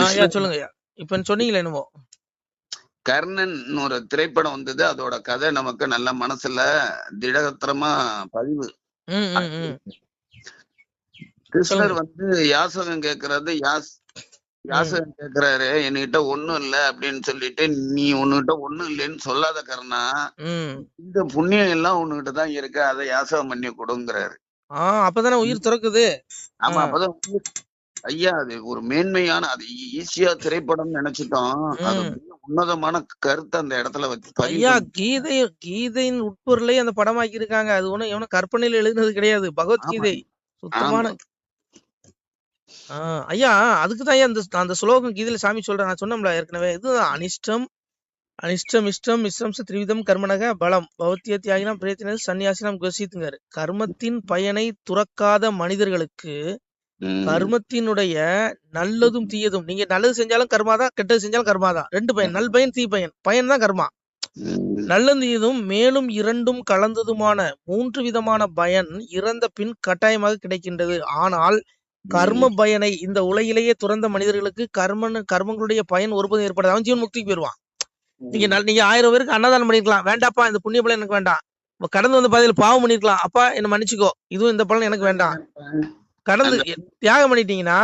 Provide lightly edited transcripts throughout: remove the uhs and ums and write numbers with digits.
ஐயா கிருஷ்ணன் சொல்லுங்க ஐயா. இப்ப சொன்னீங்களே என்னமோ. கர்ணன் ஒரு திரைப்படம் வந்தது. அதோட கதை நமக்கு நல்ல மனசுல திடகத்திரமா பதிவு. ம் ம் ம் கிருஷ்ணர் சொல்லுங்க. வந்து யாசகம் கேட்கறது ம் யாசகம் கேட்கிறாரு, என்கிட்ட ஒண்ணும் இல்ல அப்படின்னு சொல்லிட்டு, நீ உன்கிட்ட ஒண்ணும் இல்லைன்னு சொல்லாத கர்ணா, ம் இந்த புண்ணியம் எல்லாம் உன்கிட்ட தான் இருக்கு, அதை யாசகம் பண்ணி கொடுங்கிறாரு. அப்பதானே உயிர் துறக்குது. ஆ ஆமா, அப்பதான் வந்து, ஐயா அது ஒரு மேன்மையான, அது ஈஸியா திரைப்படம் நினைச்சிட்டோம். அது ம் மிக உன்னதமான கருத்தை அந்த இடத்துல வச்சு பதிவு ஐயா, பண்ணி. கீதையின் உட்பொருளை அந்த படமாக்கி இருக்காங்க. அது ஒண்ணும் எவனும் கற்பனையில எழுதுனது கிடையாது. ஆமா பகவத்கீதை சுத்தமான. ஆமா ஐயா, அதுக்குதான் ஐயா அந்த அந்த ஸ்லோகம் கீதையில சாமி சொல்றேன். நான் சொன்னோம்ல ஏற்கனவே. இது அனிஷ்டம் அனிஷ்டம் இஷ்டம் இஷ்டம்ச திரிவிதம் கர்மனக பலம் பௌத்திய தியாகினம் பிரயத்தினர் சன்னியாசினம் கோசித்துங்காரு. கர்மத்தின் பயனை துறக்காத மனிதர்களுக்கு கர்மத்தினுடைய நல்லதும் தீயதும், நீங்க நல்லது செஞ்சாலும் கர்மாதான், கெட்டது செஞ்சாலும் கர்மாதான். ரெண்டு பயன், நல் பயன் தீ பயன். பயன் தான் கர்மா. நல்லதும் தீயதும் மேலும் இரண்டும் கலந்ததுமான 3 விதமான பயன் இறந்த பின் கட்டாயமாக கிடைக்கின்றது. ஆனால் கர்ம பயனை இந்த உலகிலேயே துறந்த மனிதர்களுக்கு கர்மங்களுடைய பயன் ஒருபோதும் ஏற்படாது. அவன் ஜீவன் முக்திக்கு போயிருவான். நீங்க 1000 பேருக்கு அன்னதானம் பண்ணிருக்கலாம், வேண்டாப்பா இந்த புண்ணிய பலன் எனக்கு வேண்டாம். கடந்து வந்த பாதையில் பாவம் பண்ணிருக்கலாம், அப்பா என்ன மன்னிச்சுக்கோ, இதுவும் இந்த பலன் எனக்கு வேண்டாம். கடந்து தியாகம் பண்ணிட்டீங்கன்னா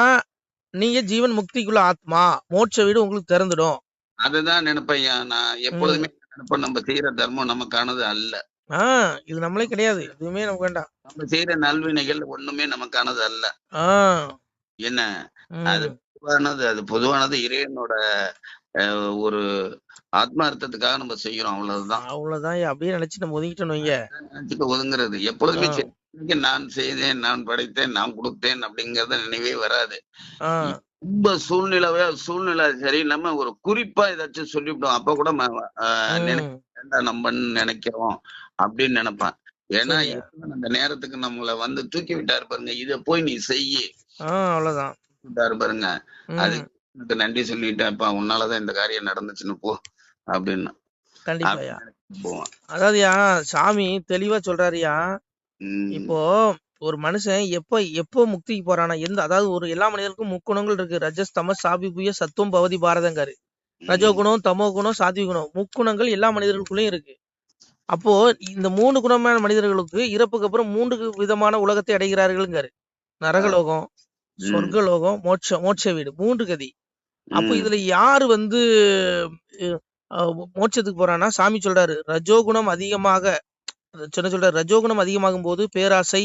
நீங்க ஜீவன் முக்திக்குள்ள ஆத்மா, மோட்ச வீடு உங்களுக்கு திறந்துடும். அதுதான் நினைப்பையா, நான் எப்பொழுதுமே நினைப்பேன், நம்ம செய்யற தர்மம் நமக்கானது அல்ல. இது நம்மளே கிடையாது, எதுவுமே நமக்கு வேண்டாம். நம்ம செய்யற நல்வினைகள் ஒண்ணுமே நமக்கானது அல்ல. என்ன அது பொதுவானது, அது பொதுவானது இறைவனோட ஒரு ஆத்மார்த்தத்துக்காக நம்ம செய்யறோம், அவ்வளவுதான். அப்படியே நினைச்சு நம்ம ஒதுங்கிட்டோம் வைங்க. நினைச்சிட்டு ஒதுங்குறது எப்பொழுதுமே நான் செய்தேன், நான் படைத்தேன், நான் கொடுத்தேன் அப்படிங்கறத நினைவே வராது. ரொம்ப சூழ்நிலை சரியில்லாம ஒரு குறிப்பா ஏதாச்சும் சொல்லிவிட்டோம், அப்ப கூட நம்ம நினைக்கிறோம் அப்படின்னு நினைப்பான். ஏன்னா அந்த நேரத்துக்கு நம்மள வந்து தூக்கி விட்டாரு பாருங்க, இத போய் நீ செய்ய, அவ்வளவுதான் விட்டாரு பாருங்க. அதுக்கு நன்றி சொல்லிட்டேன்ப்பா, உன்னாலதான் இந்த காரியம் நடந்துச்சுன்னு போ அப்படின்னு. கண்டிப்பா போவான். அதாவதுயா சாமி தெளிவா சொல்றாருயா. இப்போ ஒரு மனுஷன் எப்போ முக்திக்கு போறானா, அதாவது ஒரு எல்லா மனிதருக்கும் முக்குணங்கள் இருக்கு. ரஜஸ் தமஸ் சாபிபுய சத்துவம் பவதி பாரதங்காரு. ரஜோகுணம் தமோ குணம் சாத்விக குணம், முக்குணங்கள் எல்லா மனிதர்களுக்குள்ளயும் இருக்கு. அப்போ இந்த 3 குணமான மனிதர்களுக்கு இறப்புக்கு அப்புறம் 3 விதமான உலகத்தை அடைகிறார்கள்ங்காரு. நரகலோகம், சொர்க்கலோகம், மோட்ச வீடு, 3 கதி. அப்போ இதுல யாரு வந்து மோட்சத்துக்கு போறான்னா, சாமி சொல்றாரு ரஜோகுணம் அதிகமாக சொல்றாரு. ரஜோகுணம் அதிகமாகும் போது பேராசை,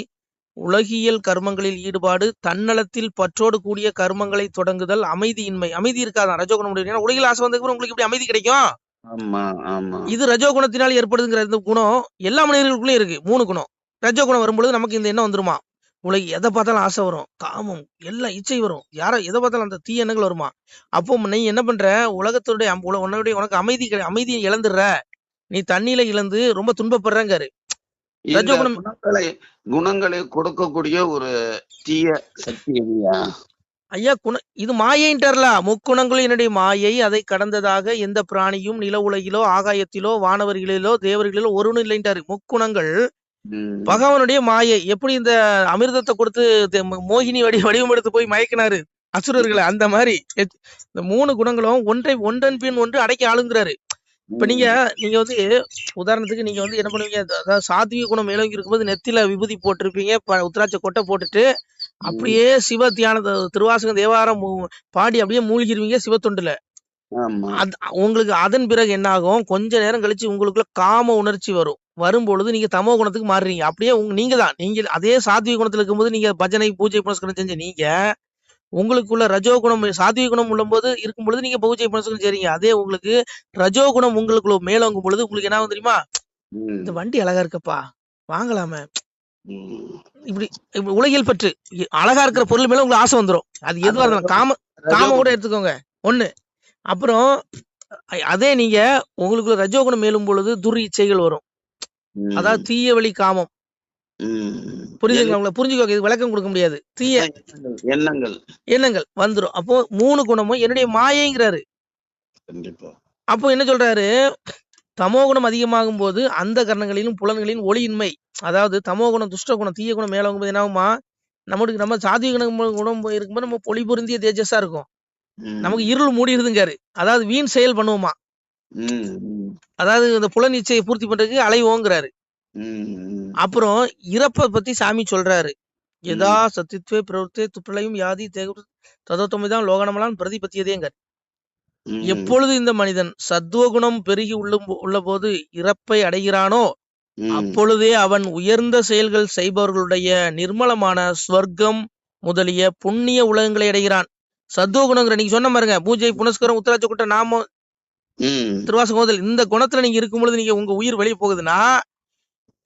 உலகியல் கர்மங்களில் ஈடுபாடு, தன்னலத்தில் பற்றோடு கூடிய கர்மங்களை தொடங்குதல், அமைதியின்மை. அமைதி இருக்காதான் ரஜோகுணம். உலகில் ஆசை வந்ததுக்கு உங்களுக்கு எப்படி அமைதி கிடைக்கும்? இது ரஜோகுணத்தினால் ஏற்படுதுங்கிற இந்த குணம் எல்லா மனிதர்களுக்குள்ளயும் இருக்கு. 3 குணம். ரஜோகுணம் வரும்பொழுது நமக்கு இந்த எண்ணம் வந்துருமா, உலக எதை பார்த்தாலும் ஆசை வரும், காமம், எல்லாம் இச்சை வரும், எதை பார்த்தாலும் அந்த தீய எண்ணங்கள் வருமா. அப்போ நீ என்ன பண்ற, உலகத்துடைய உனக்கு அமைதியை இழந்துடுற, நீ தண்ணியில இழந்து ரொம்ப துன்பப்படுறங்காரு. குணங்களை கொடுக்கக்கூடிய ஒரு தீய சக்தி ஐயா. இது மாயைன்றார்ல, முக்குணங்களும் என்னுடைய மாயை, அதை கடந்ததாக எந்த பிராணியும் நில உலகிலோ ஆகாயத்திலோ வானவர்களிலோ தேவர்களிலோ ஒருவனும் இல்லைன்றாரு. முக்குணங்கள் பகவானுடைய மாயை. எப்படி இந்த அமிர்தத்தை கொடுத்து மோகினி வடிவம் எடுத்து போய் மயக்கினாரு அசுரர்களை, அந்த மாதிரி இந்த 3 குணங்களும் ஒன்றன் பின் ஒன்று அடக்கி ஆளுங்கிறாரு. இப்ப நீங்க வந்து உதாரணத்துக்கு நீங்க வந்து என்ன பண்ணுவீங்க, அதாவது சாத்விக குணம் மேலோங்கி இருக்கும்போது நெத்தில விபூதி போட்டிருப்பீங்க, உத்திராட்ச கொட்டை போட்டுட்டு அப்படியே சிவ தியான திருவாசகம் தேவாரம் பாடி அப்படியே மூழ்கிருவீங்க சிவத்தொண்டுல. உங்களுக்கு அதன் பிறகு என்ன ஆகும், கொஞ்ச நேரம் கழிச்சு உங்களுக்குள்ள காம உணர்ச்சி வரும்பொழுது நீங்க தமோ குணத்துக்கு மாறுறீங்க. அப்படியே நீங்க அதே சாத்விக குணத்துல இருக்கும்போது நீங்க பஜனை பூஜை புனஸ்காரம் செஞ்ச நீங்க உங்களுக்குள்ள ரஜோகுணம் சாத்விக குணம் இருக்கும் பொழுது நீங்க பூஜை புனஸ்காரம் செய்றீங்க. அதே உங்களுக்கு ரஜோகுணம் உங்களுக்குள்ள மேலோங்கும் பொழுது உங்களுக்கு என்ன தெரியுமா, இந்த வண்டி அழகா இருக்கப்பா, வாங்கலாமே, இப்படி உலகியல் பற்று, அழகா இருக்கிற பொருள் மேல உங்களுக்கு ஆசை வந்துடும். அது எதுவா இருந்தாலும் காம கூட எடுத்துக்கோங்க ஒண்ணு. அப்புறம் அதே நீங்க உங்களுக்குள்ள ரஜோகுணம் மேலும் பொழுது துர் இச்சைகள் வரும், அதாவது தீய வழி காமம். புரியுதுங்களா? உங்களை புரிஞ்சுக்கோங்க, இது விளக்கம் கொடுக்க முடியாது. தீய எண்ணங்கள் வந்துடும். அப்போ 3 குணமும் என்னுடைய மாயைங்கிறாரு. அப்போ என்ன சொல்றாரு, தமோ குணம் அதிகமாகும் போது அந்த கரணங்களிலும் புலன்களிலும் ஒளியின்மை, அதாவது தமோ குணம் துஷ்ட குணம் தீய குணம் மேலாகும் போது என்ன ஆகுமா, நம்ம சாத்விக குணம் இருக்கும்போது நம்ம பொலி பொருந்திய தேஜஸா இருக்கும். நமக்கு இருள் மூடிடுதுங்காரு. அதாவது வீண் செயல் பண்ணுவோமா, அதாவது இந்த புலன் இச்சையை பூர்த்தி பண்றதுக்கு அலைவோங்கிறாரு. அப்புறம் இறப்பை பத்தி சாமி சொல்றாரு. எதா சத்தித்வே பிரவர்த்தே துப்பளையும் யாதி ததோத்தமைதான் லோகனமலான் பிரதிபத்தியதேங்க. எப்பொழுது இந்த மனிதன் சத்துவகுணம் பெருகி உள்ள போது இறப்பை அடைகிறானோ அப்பொழுதே அவன் உயர்ந்த செயல்கள் செய்பவர்களுடைய நிர்மலமான ஸ்வர்க்கம் முதலிய புண்ணிய உலகங்களை அடைகிறான். சத்துவகுணங்கிற நீங்க சொன்ன பாருங்க, பூஜை புனஸ்கரம் உத்தராட்ச கூட்ட நாமம் திருவாசக முதல் இந்த குணத்துல நீங்க இருக்கும் பொழுது நீங்க உங்க உயிர் வெளியே போகுதுன்னா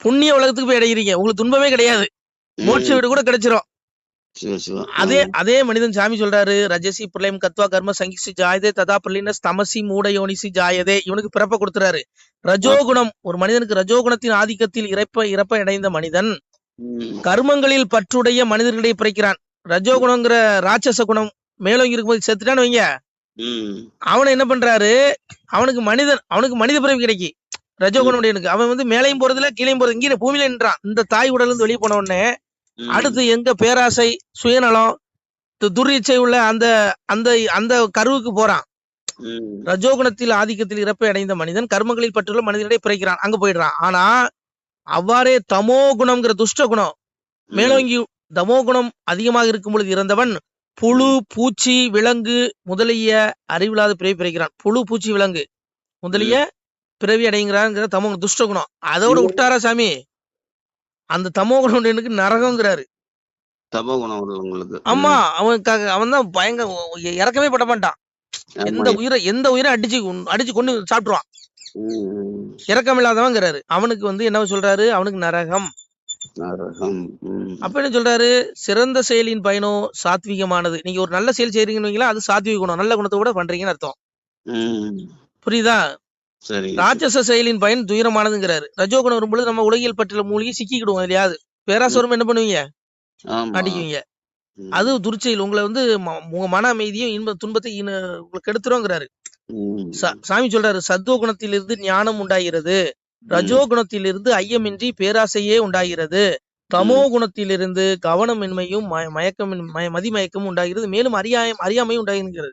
புண்ணிய உலகத்துக்கு போய் அடைகிறீங்க. உங்களுக்கு துன்பமே கிடையாது, மோட்ச வீடு கூட கிடைச்சிரும். அதே மனிதன் சாமி சொல்றாரு, ரஜசி பிரளயம் கத்வா கர்ம சங்கிசி ஜாயதே ததா பிரலின தமசி மூடயோனிசி ஜாயதே. இவனுக்கு பிறப்ப கொடுத்துறாரு. ரஜோகுணம், ஒரு மனிதனுக்கு ரஜோகுணத்தின் ஆதிக்கத்தில் இறப்ப அடைந்த மனிதன் கர்மங்களில் பற்றுடைய மனிதர்களிடையே பிறக்கிறான். ரஜோகுணங்கிற ராட்சச குணம் மேலோங்கி இருக்கும்போது செத்துட்டான்னு வைங்க, அவனை என்ன பண்றாரு, அவனுக்கு மனித பிறவி கிடைக்கி. ரஜோகுணம் அவன் மேலையும் போறதுல கீழையும் போறது, இங்கே பூமியில நின்றான். இந்த தாய் உடல் இருந்து வெளியே போன உடனே அடுத்து எங்க பேராசை சுயநலம் துரிச்சை உள்ள அந்த அந்த அந்த கருவுக்கு போறான். ரஜோகுணத்தில் ஆதிக்கத்தில் இறப்பை அடைந்த மனிதன் கர்மங்களில் பற்றுள்ள மனிதனிடையே பிறக்கிறான், அங்க போயிடுறான். ஆனா அவ்வாறே தமோ குணம்ங்கிற துஷ்ட குணம் மேலோங்கி தமோ குணம் அதிகமாக இருக்கும் பொழுது இறந்தவன் புழு பூச்சி விலங்கு முதலிய அறிவில்லாத பிறவி பிறக்கிறான். புழு பூச்சி விலங்கு முதலிய பிறவி அடைங்கிறான்ங்கிற தமோ துஷ்ட குணம். அதோட விட்டாரா சாமி, அந்த தமோ குணம் நரகங்கிறாரு. ஆமா, அவன் தான் பயங்கர இறக்கமே பட மாட்டான். எந்த உயிரை அடிச்சு கொண்டு சாப்பிட்டுருவான். இறக்கம் இல்லாதவங்கிறாரு. அவனுக்கு என்ன சொல்றாரு, அவனுக்கு நரகம். அப்ப என்ன சொல்றாரு, சிறந்த செயலின் பயனோ சாத்வீகமானது. நீங்க ஒரு நல்ல செயல் செய்றீங்கன்னு அது சாத்வீக குணம், நல்ல குணத்தை கூட பண்றீங்கன்னு அர்த்தம். புரியுதா? ராட்சச செயலின் பயன் துயரமானதுங்கிறாரு. ரஜோகுணம் வரும்பொழுது நம்ம உலகியல் பற்றில மூழ்கி சிக்கிக்கிடுவோம் இல்லையாது. பேராசோரம் என்ன பண்ணுவீங்க, அடிக்குவீங்க. அது துர்ச்செயல். உங்களை உங்க மன அமைதியும் இன்ப துன்பத்தை உங்களுக்கு கெடுத்துருங்கிறாரு. சாமி சொல்றாரு, சத்துவ குணத்திலிருந்து ஞானம் உண்டாகிறது, ரஜோ குணத்திலிருந்து ஐயமின்றி பேராசையே உண்டாகிறது, தமோ குணத்திலிருந்து கவனமின்மையும் மதிமயக்கமும் உண்டாகிறது, மேலும் அறியாமையும் உண்டாகிறது.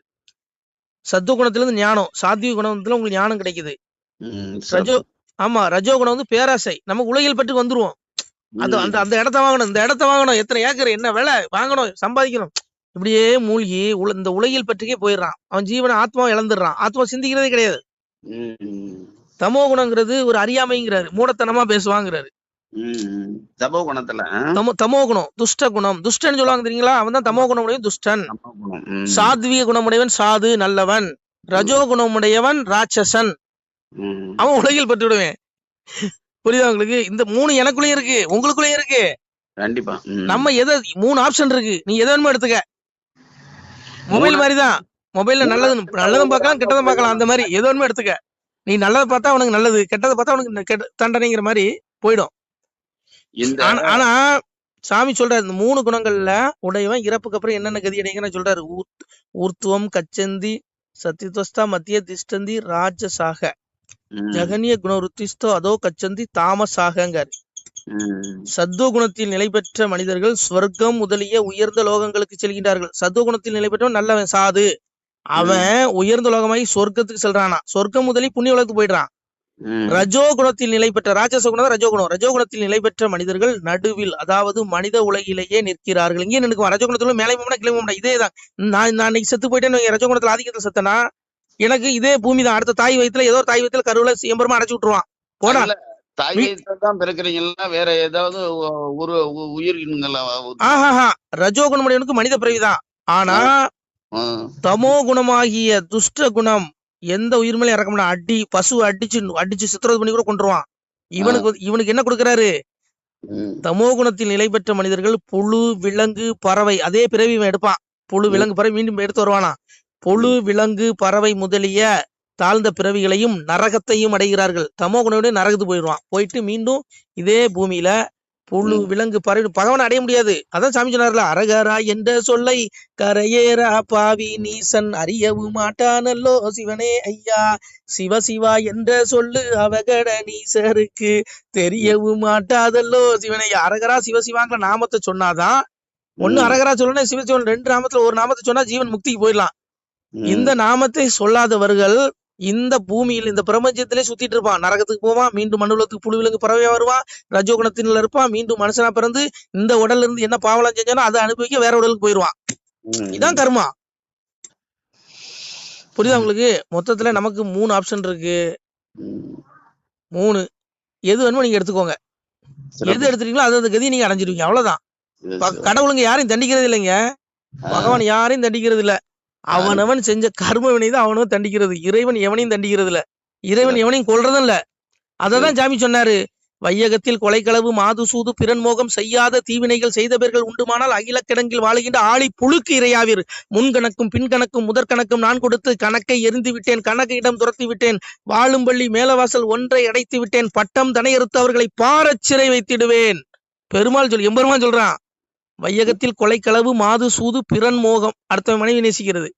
சத்துவ குணத்திலிருந்து ஞானம், சாத்விக குணத்துல உங்களுக்கு ஞானம் கிடைக்குது. ரஜோ குணம் பேராசை, நமக்கு உலகில் பற்றி வந்துருவோம். அந்த இடத்த வாங்கணும், இந்த இடத்த வாங்கணும், எத்தனை ஏக்கர் என்ன விலை வாங்கணும், சம்பாதிக்கணும், இப்படியே மூழ்கி இந்த உலகில் பற்றிக்கே போயிடுறான். அவன் ஜீவனை ஆத்மாவை இழந்துடுறான். ஆத்மா சிந்திக்கிறதே கிடையாது. தமோ குணங்கிறது ஒரு அறியாமைங்கிறாரு, மூடத்தனமா பேசுவாங்கிறாரு. தமோ குணம் துஷ்ட குணம், துஷ்டன் சொல்லுவாங்க தெரியுங்களா, அவன் தான் தமோ குணமுடையவன் துஷ்டன். சாத்விக குணமுடையவன் சாது நல்லவன், ரஜோ குணமுடையவன் ராட்சசன், அவன் உலகில் பட்டு விடுவேன். புரியுதா உங்களுக்கு? இந்த 3 எனக்குள்ளேயும் இருக்கு, உங்களுக்குள்ளேயும் இருக்கு. கண்டிப்பா நம்ம மூணு ஆப்ஷன் இருக்கு, நீ எதை வேணுமோ எடுத்துக்க. மொபைல் மாதிரிதான், மொபைல்ல நல்லதும் பார்க்கலாம் கெட்டதும் பார்க்கலாம். அந்த மாதிரி எது வேணுமோ எடுத்துக்க. நீ நல்லதை பார்த்தா உனக்கு நல்லது, கெட்டதை பார்த்தா உனக்கு தண்டனைங்கிற மாதிரி போயிடும். ஆனா சாமி சொல்றாரு, இந்த 3 குணங்கள்ல உடையவன் இறப்புக்கு அப்புறம் என்னென்ன கதி அடைங்கன்னு சொல்றாரு. ஊர்த்துவம் கச்சந்தி சத்தியஸ்தா மத்திய திஷ்டந்தி ராஜசாக ஜகனிய குணருத்திஸ்தோ அதோ கச்சந்தி தாமசாகங்காரு. சத்துவ குணத்தில் நிலை பெற்ற மனிதர்கள் ஸ்வர்க்கம் முதலிய உயர்ந்த லோகங்களுக்கு செல்கின்றார்கள். சத்துவ குணத்தில் நிலை பெற்றவன் நல்லவன் சாது, அவன் உயர்ந்த லோகமாகி சொர்க்கத்துக்கு செல்றானா, சொர்க்கம் முதலி புண்ணிய உலகத்துக்கு போயிடுறான். ரஜோ குணத்தில் நிலை பெற்ற ராட்சச குணம் ரஜோகுணம், ரஜோ குணத்தில் நிலை பெற்ற மனிதர்கள் நடுவில், அதாவது மனித உலகிலேயே நிற்கிறார்கள். இங்கே நிற்கும். ரஜோ குணத்துல மேலே போனா கிளை போனா இதேதான். நான் இன்னைக்கு செத்து போயிட்டேன்னு ரஜோ குணத்துல ஆதிக்கத்தில் செத்தனா எனக்கு இதே பூமி தான். அடுத்த தாய் வயிற்றுல ஏதோ தாய் வயிற்றுல கருவில எம்பரமா அடைச்சு விட்டுருவான். போனா தாய் வயிற்றுதான் பிறக்கிறீங்களா, வேற ஏதாவது ஒரு உயிரினங்களா? ரஜோ குணமுடையவனுக்கு மனித பிறவிதான். ஆனா தமோ குணமாகிய துஷ்ட குணம் எந்த உயிர் மேலே இறக்க முடியாது. பசுவை அடிச்சு சித்திரவதை பண்ணி கூட கொண்டுருவான். இவனுக்கு என்ன கொடுக்கிறாரு, தமோ குணத்தில் நிலை பெற்ற மனிதர்கள் புழு விலங்கு பறவை, அதே பிறவி இவன் எடுப்பான். புழு விலங்கு பறவை மீண்டும் எடுத்து வருவானா. புழு விலங்கு பறவை முதலிய தாழ்ந்த பிறவிகளையும் நரகத்தையும் அடைகிறார்கள். தமோ குணமுடைய நரகத்துக்கு போயிடுவான். போயிட்டு மீண்டும் இதே பூமியில புழு விலங்கு பறவை பகவான் அடைய முடியாது. அதான் சாமி சொன்னார்ல, அரகரா என்ற சொல்லை கரையேரா பாவி நீசன் அறியவு மாட்டானல்லோ சிவனே ஐயா, சிவ சிவா என்ற சொல்லு அவகட நீசருக்கு தெரியவு மாட்டாதல்லோ சிவனே. அரகரா சிவசிவாங்கிற நாமத்தை சொன்னாதான் ஒண்ணு, அரகரா சொல்லணும் சிவசிவன் 2 நாமத்துல ஒரு நாமத்தை சொன்னா ஜீவன் முக்திக்கு போயிடலாம். இந்த நாமத்தை சொல்லாதவர்கள் இந்த பூமியில் இந்த பிரபஞ்சத்திலே சுத்திட்டு இருப்பான். நரகத்துக்கு போவான், மீண்டும் மண்ணுலகத்துக்கு புழு விலங்கு பறவையா வருவான், ரஜோகுணத்தில இருப்பான், மீண்டும் மனுஷனா பிறந்து இந்த உடல்ல இருந்து என்ன பாவலம் செஞ்சானோ அதை அனுபவிக்க வேற உடலுக்கு போயிடுவான். இதான் கர்மா. புரியுதா உங்களுக்கு? மொத்தத்துல நமக்கு 3 ஆப்ஷன் இருக்கு. 3 எது வேணுமோ நீங்க எடுத்துக்கோங்க. எது எடுத்துட்டீங்களோ அது கதி நீங்க அடைஞ்சிருவீங்க. அவ்வளவுதான். கடவுளுங்க யாரையும் தண்டிக்கிறது இல்லைங்க. பகவான் யாரையும் தண்டிக்கிறது இல்ல. அவனவன் செஞ்ச கர்ம வினைதான் அவனவன் தண்டிக்கிறது. இறைவன் எவனையும் தண்டிக்கிறது இல்ல. இறைவன் எவனையும் கொல்றதும் இல்ல. அததான் சாமி சொன்னாரு, வையகத்தில் கொலைக்களவு மாது சூது பிறன் மோகம் செய்யாத தீவினைகள் செய்தவர்கள் உண்டுமானால் அகில கிடங்கில் வாழுகின்ற ஆளி புழுக்கு இரையாவீர். முன்கணக்கும் பின்கணக்கும் முதற்கணக்கும் நான் கொடுத்து கணக்கை எரிந்து விட்டேன், கணக்கிடம் துரத்தி விட்டேன், வாழும் பள்ளி மேலவாசல் ஒன்றை அடைத்து விட்டேன், பட்டம் தனையறுத்து அவர்களை பாரச் சிறை வைத்திடுவேன். பெருமாள் எம்பெருமான் சொல்றான், வையகத்தில் கொலைக்களவு மாது சூது பிறன் மோகம், அடுத்த மனைவி நேசிக்கிறது,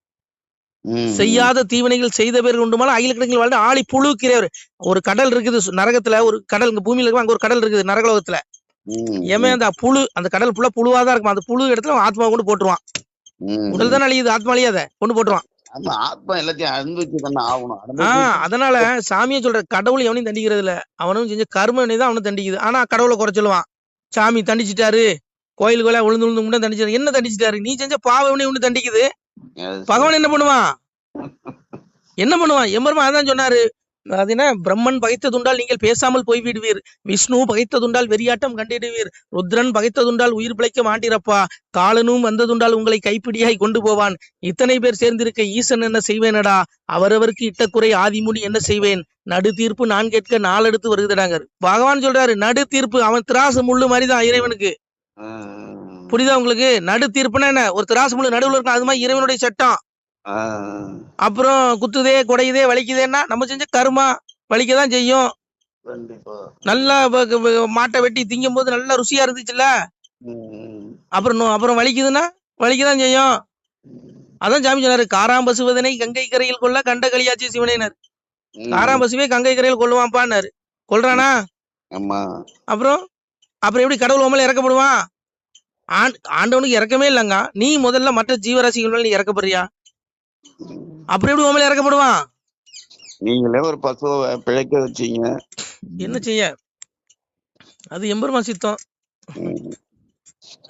செய்யாத தீவினைகள் செய்த பேர்கள் உண்டுமானால் அகில கிடங்கில் வாழ்ந்த ஆளி புழுக்கிறவர். ஒரு கடல் இருக்குது நரகத்துல, ஒரு கடல் இங்க பூமியில இருக்கு, அங்க ஒரு கடல் இருக்குது நரகலோகத்துல. ஏமே அந்த புழு, அந்த கடல் புள்ள புழுவாதான் இருக்கும். அந்த புழு இடத்துல ஆத்மா கொண்டு போட்டுருவான். உடல் தானே அழியுது, ஆத்மா அழியாத கொண்டு போட்டுருவான். அதனால சாமியை சொல்ற, கடவுள் எவனையும் தண்டிக்கிறது இல்ல. அவனும் செஞ்ச கர்ம வினை தான் அவனை தண்டிக்குது. ஆனா கடவுளை குறை சொல்லுவான். சாமி தண்டிச்சிட்டாரு, கோயிலுக்குள்ள உழுந்து உழுந்து முன்ன தண்டிச்சாரு. என்ன தண்டிச்சிட்டாரு? நீ செஞ்ச பாவ வினை ஒண்ணு தண்டிக்குது. பகவான் என்ன பண்ணுவான்? என்ன பண்ணுவான்? எம்பெருமான் அதான் சொன்னாரு, அது என்ன, பிரம்மன் பகைத்ததுண்டால் நீங்கள் பேசாமல் போய்விடுவீர், விஷ்ணு பகைத்ததுண்டால் வெறியாட்டம் கண்டிடுவீர், ருத்ரன் பகைத்ததுண்டால் உயிர் பிழைக்க மாட்டிரப்பா, காலனும் வந்ததுண்டால் உங்களை கைப்பிடியாய் கொண்டு போவான், இத்தனை பேர் சேர்ந்திருக்க ஈசன் என்ன செய்வேனடா, அவரவருக்கு இட்ட குறை ஆதிமுனி என்ன செய்வேன், நடு தீர்ப்பு நான் கேட்க நாளெடுத்து வருகுதுடாங்க. பகவான் சொல்றாரு, நடு தீர்ப்பு. அவன் திராசு முள்ளு மாதிரிதான் இறைவனுக்கு. புரியுதா உங்களுக்கு? நடு தீர்ப்புனா என்ன? ஒரு திராசு முள்ளு நடுவுல இருக்கும், அது மாதிரி இறைவனுடைய சட்டம். அப்புறம் குத்துதே குடையுதே வலிக்குதேன்னா நம்ம செஞ்ச கர்மா வலிக்கதான் செய்யும். நல்லா மாட்டை வெட்டி திங்கும் போது நல்லா ருசியா இருந்துச்சுல்ல, அப்புறம் வலிக்குதுன்னா வலிக்கதான் செய்யும். அதான் சாமி சொன்னாரு, காராம்பசுவதனை கங்கை கரையில் கொள்ள கண்ட களியாச்சி சிவனைனர். காராம்பசுவே கங்கை கரையில் கொள்ளுவான்ப்பான்னாரு. கொல்றானா? அப்புறம் எப்படி கடவுள் உண்மையில இறக்கப்படுவான்? ஆண்டவனுக்கு இறக்கமே இல்லைங்க. நீ முதல்ல மற்ற ஜீவராசிகள் மேல நீ இறக்கப்படுறியா? அப்புறம் எப்படி உண்மையில இறக்கப்படுவான்? நீங்களே ஒரு பசுவை பிழைக்க வச்சீங்க, என்ன செய்ய? அது எம்பெருமான் சித்தம்.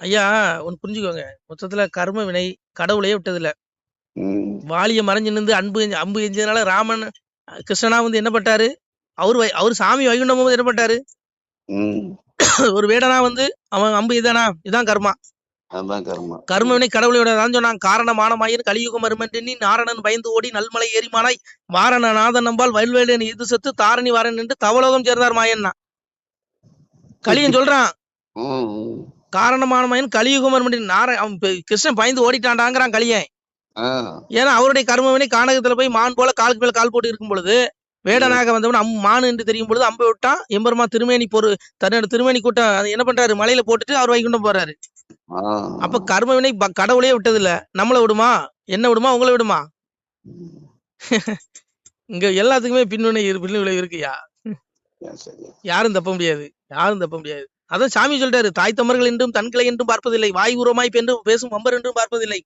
ஐயா ஒன்னு புரிஞ்சுக்கோங்க, மொத்தத்துல கர்ம வினை கடவுளையே விட்டதில்ல. வாலிய மறைஞ்சு நின்று அம்பு எஞ்சதுனால ராமன் கிருஷ்ணனா வந்து என்ன பட்டாரு? அவரு சாமி வைகுண்டம் போது என்ன பட்டாரு? ஒரு வேடனா வந்து அவன் அம்பு இதானா? இதான் கர்மா. கர்ம வினை கடவுளையோட தான் சொன்னான். காரணமானமாயின் கலியுகம் அருமன்றி நாரணன் பயந்து ஓடி நல்மலை ஏறிமானாய் வாரண நாதன் நம்பால் வயல்வேலன் எது செத்து தாரணி வாரன் என்று தவலோகம் சேர்ந்தார் மாயன்னா. கலியன் சொல்றான், காரணமானமாயின் கலியுகம் அருமன்றி அவன் கிருஷ்ணன் பயந்து ஓடிட்டாண்டாங்கிறான் கலியன். ஏன்னா அவருடைய கர்ம வினை கானகத்துல போய் மான் போல காலுக்கு மேல கால் போட்டு இருக்கும் பொழுது, வேடனாக வந்தவன் மானு என்று தெரியும் பொழுது அம்பை விட்டான். எம்பெருமா திருமேனி தன்னோட திருமேனி கூட்டம் என்ன பண்றாரு? மலையில போட்டுட்டு அவர் வைகுண்டம் போறாரு. அப்ப கர்ம வினை கடவுளையே விட்டது இல்ல. நம்மள விடுமா? என்ன விடுமா? உங்களை விடுமா? இங்க எல்லாத்துக்குமே பின்விளைவு இருக்குயா. யாரும் தப்ப முடியாது, யாரும் தப்ப முடியாது. அதான் சாமி சொல்றாரு, தாய் தமர்கள் என்றும் தன்களை என்றும் பார்ப்பதில்லை, வாய் உரமாய் என்று பேசும் வம்பர் என்றும் பார்ப்பதில்லை,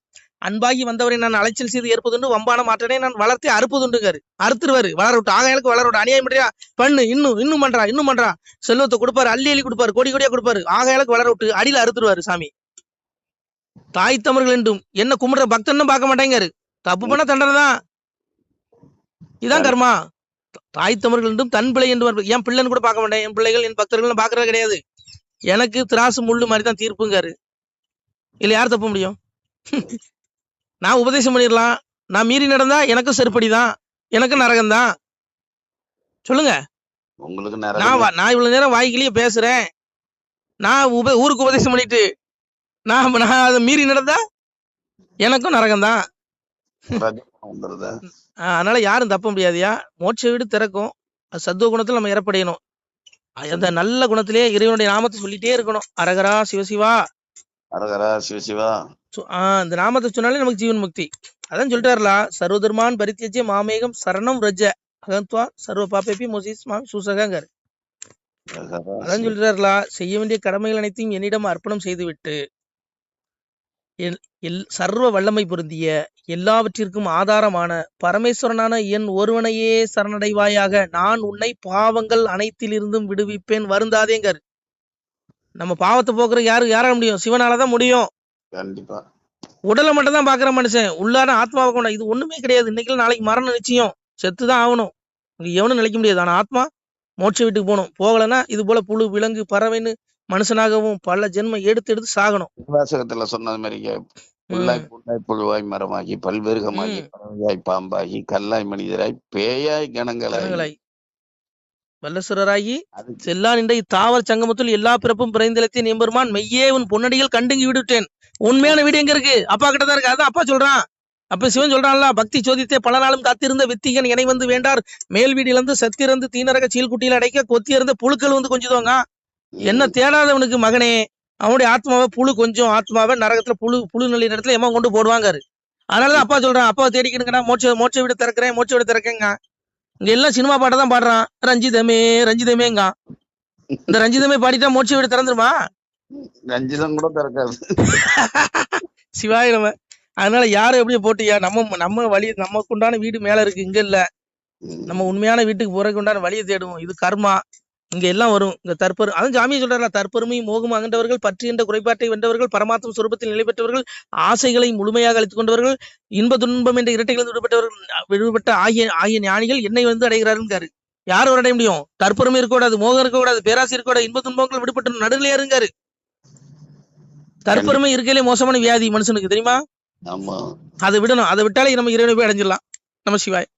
அன்பாகி வந்தவரை நான் அலைச்சல் செய்து ஏற்பதுண்டு, வம்பான மாற்றனை நான் வளர்த்தி அறுப்பதுண்டுங்காரு. அறுத்துருவாரு. வளர விட்டு ஆகையாளுக்கு வளர விட்டு அநியாயம் பண்றியா பண்ணு, இன்னும் பண்றா செல்வத்தை கொடுப்பாரு, அள்ளி கொடுப்பாரு, கோடி கோடியா கொடுப்பாரு. ஆகையாளுக்கு வளர விட்டு அடியில அறுத்துருவாரு சாமி. தாய் தமிழர்கள் என்றும் என்ன கும்பிடுற பக்தன்னு பார்க்க மாட்டேங்காரு. தப்பு பண்ண தண்டனைதான். இதான் கர்மா. தாய் தமிழர்கள் என்றும் தன் பிள்ளை என்று என் பிள்ளைன்னு கூட பார்க்க மாட்டேன். என் பிள்ளைகள் என் பக்தர்கள் பாக்குறது கிடையாது. எனக்கு திராசு முள்ளு மாதிரிதான் தீர்ப்புங்காரு. இல்ல யார் தப்ப முடியும்? நான் உபதேசம் பண்ணிடலாம், நான் மீறி நடந்தா எனக்கும் செருப்படிதான், எனக்கும் நரகம்தான். சொல்லுங்க. நான் இவ்வளவு நேரம் வாய்க்கிலேயே பேசுறேன், நான் ஊருக்கு உபதேசம் பண்ணிட்டு நான் அதை மீறி நடந்தா எனக்கும் நரகம்தான். அதனால யாரும் தப்ப முடியாதியா. மோட்ச வீடு திறக்கும். சத்துவ குணத்துல நம்ம இறப்படையணும். அந்த நல்ல குணத்திலேயே இறைவனுடைய நாமத்தை சொல்லிட்டே இருக்கணும். அரகரா சிவசிவா, அரகரா சிவசிவா. இந்த நாமத்தை சொன்னாலே நமக்கு ஜீவன் முக்தி. அதான் சொல்லிட்டாருல, சர்வதர்மான் பரித்தியஜ்ய மாமேகம் சரணம் ரஜ அகந்த்வா சர்வ பாப்பேபி மோசிஸ் மாம் சூசகங்கர். அதான் சொல்லிட்டாருல, செய்ய வேண்டிய கடமைகள் அனைத்தையும் என்னிடம் அர்ப்பணம் செய்து விட்டு சர்வ வல்லமை பொருந்திய எல்லாவற்றிற்கும் ஆதாரமான பரமேஸ்வரனான என் ஒருவனையே சரணடைவாயாக, நான் உன்னை பாவங்கள் அனைத்திலிருந்தும் விடுவிப்பேன், வருந்தாதேங்காரு. நம்ம பாவத்தை போக்குற யாரால முடியும்? சிவனாலதான் முடியும். கண்டிப்பா. உடலை மட்டும் தான் பாக்குற மனுஷன், உள்ளான ஆத்மாவை கொண்ட இது ஒண்ணுமே கிடையாது. இன்னைக்கு நாளைக்கு மரணம் நிச்சயம், செத்துதான் ஆகணும். இங்க எவனும் நிலைக்க முடியாது. ஆனா ஆத்மா மோட்ச வீட்டுக்கு போகணும். போகலன்னா இது போல புழு, விலங்கு, பறவைன்னு மனுஷனாகவும் பல ஜென்மம் எடுத்து சாகணும். வாசகத்துல சொன்னது மாதிரி புல்லாய் புல்லாய் புழுவாய் மரமாகி பல்வேறுகமாகி பறவையாய் பாம்பாகி கல்லாய் மனிதராய் பேயாய் கணங்களாய் வல்லசுரராகி செல்லா நின்ற இத்தாவர சங்கமத்தில் எல்லா பிறப்பும் பிறந்தளத்தையும் எம்பெருமான் மெய்யே உன் பொன்னடிகள் கண்டுங்கி விடுவிட்டேன். உண்மையான வீடு எங்க இருக்கு? அப்பா கிட்ட தான் இருக்கு. அதான் அப்பா சொல்றான். அப்ப சிவன் சொல்றான்ல, பக்தி சோதித்தே பல நாளும் காத்திருந்த வித்திகன் இணை வந்து வேண்டார், மேல் வீடிலிருந்து சத்திருந்து தீனரக சீல்குட்டியில் அடைக்க கொத்தியிருந்த புழுக்கள் வந்து கொஞ்சுதோங்க. என்ன தேடாதவனுக்கு மகனே, அவனுடைய ஆத்மாவை புழு கொஞ்சம், ஆத்மாவை நரகத்துல புழு நிலை இடத்துல எம்மா கொண்டு போடுவாங்காரு. அதனாலதான் அப்பா சொல்றான், அப்பாவை தேடிக்கணுங்கடா, மோட்ச வீடு திறக்கிறேன், மோட்ச வீடு திறக்கேங்க. இங்க எல்லாம் சினிமா பாட்டை தான் பாடுறான். ரஞ்சிதமே ரஞ்சிதமேங்க. இந்த ரஞ்சிதமே பாடிட்டா மோட்ச வீடு திறந்துருமா? ரஞ்சிதம் கூட திறக்காது. சிவாய நம்ம. அதனால யாரும் எப்படி போட்டியா, நம்ம வழி, நமக்கு உண்டான வீடு மேல இருக்கு, இங்க இல்ல. நம்ம உண்மையான வீட்டுக்கு போறதுக்கு உண்டான வழியை தேடுவோம். இது கர்மா. இங்க எல்லாம் வரும். இங்க தற்பெரு, அதுவும் ஜாமியை சொல்றாருல, தற்பெருமையும் மோகமும் அகன்றவர்கள், பற்றி என்ற குறைபாட்டை வென்றவர்கள், பரமாத்ம சுரூபத்தில் நிலை பெற்றவர்கள், ஆசைகளை முழுமையாக அளித்துக் கொண்டவர்கள், இன்ப துன்பம் என்ற இரட்டைகளில் விடுபட்ட ஆகிய ஞானிகள் என்னை வந்து அடைகிறாருங்காரு. யாரும் ஒரு அடைய முடியும்? தற்பெருமை இருக்கக்கூடாது, மோகம் இருக்கக்கூடாது, பேராசை இருக்கக்கூடாது, இன்ப துன்பங்கள் விடுபட்டு நடுநிலையா இருங்காரு. தற்பெருமை இருக்கையிலே மோசமான வியாதி மனுஷனுக்கு, தெரியுமா? அதை விடணும். அதை விட்டாலே நம்ம இறைவனை போய் அடைஞ்சிடலாம். நம சிவாய்.